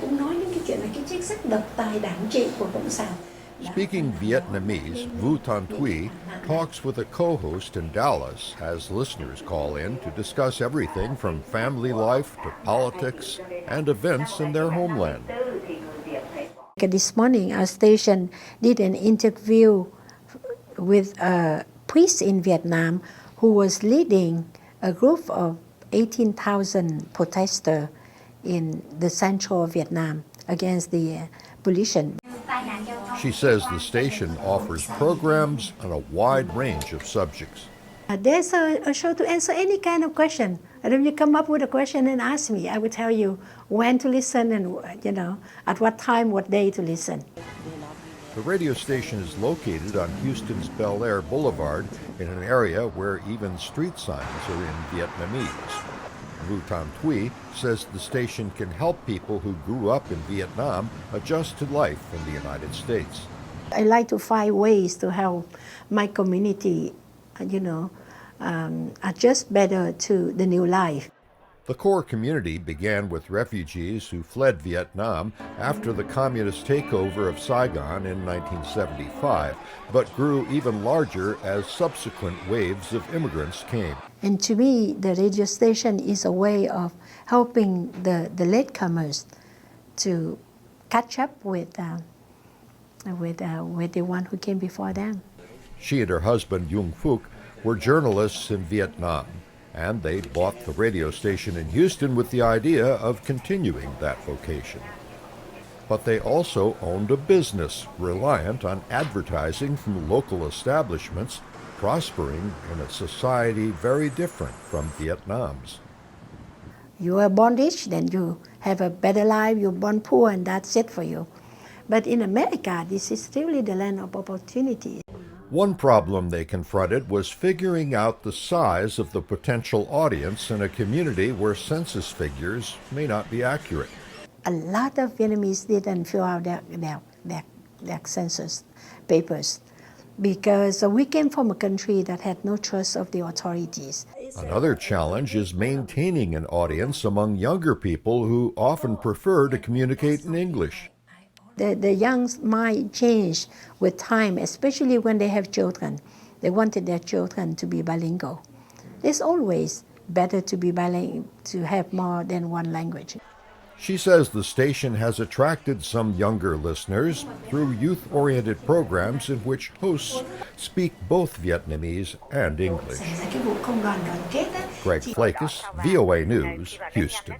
cũng nói đến cái chuyện là cái chính sách độc tài đảng trị của Cộng sản. Speaking Vietnamese, Vu Tan Thuy talks with a co-host in Dallas as listeners call in to discuss everything from family life to politics and events in their homeland. This morning, our station did an interview with a priest in Vietnam who was leading a group of 18,000 protesters in the central Vietnam against the pollution. She says the station offers programs on a wide range of subjects. There's a show to answer any kind of question. And if you come up with a question and ask me, I will tell you when to listen and, at what time, what day to listen. The radio station is located on Houston's Bel Air Boulevard in an area where even street signs are in Vietnamese. Vu Tan Thuy says the station can help people who grew up in Vietnam adjust to life in the United States. I like to find ways to help my community, adjust better to the new life. The core community began with refugees who fled Vietnam after the communist takeover of Saigon in 1975, but grew even larger as subsequent waves of immigrants came. And to me, the radio station is a way of helping the latecomers to catch up with the one who came before them. She and her husband, Yung Phuc, were journalists in Vietnam, and they bought the radio station in Houston with the idea of continuing that vocation. But they also owned a business reliant on advertising from local establishments, prospering in a society very different from Vietnam's. You are born rich, then you have a better life. You're born poor, and that's it for you. But in America, this is really the land of opportunity. One problem they confronted was figuring out the size of the potential audience in a community where census figures may not be accurate. A lot of Vietnamese didn't fill out their census papers because we came from a country that had no trust of the authorities. Another challenge is maintaining an audience among younger people who often prefer to communicate in English. The young mind change with time, especially when they have children. They wanted their children to be bilingual. It's always better to be bilingual, to have more than one language. She says the station has attracted some younger listeners through youth-oriented programs in which hosts speak both Vietnamese and English. Greg Flakus, VOA News, Houston.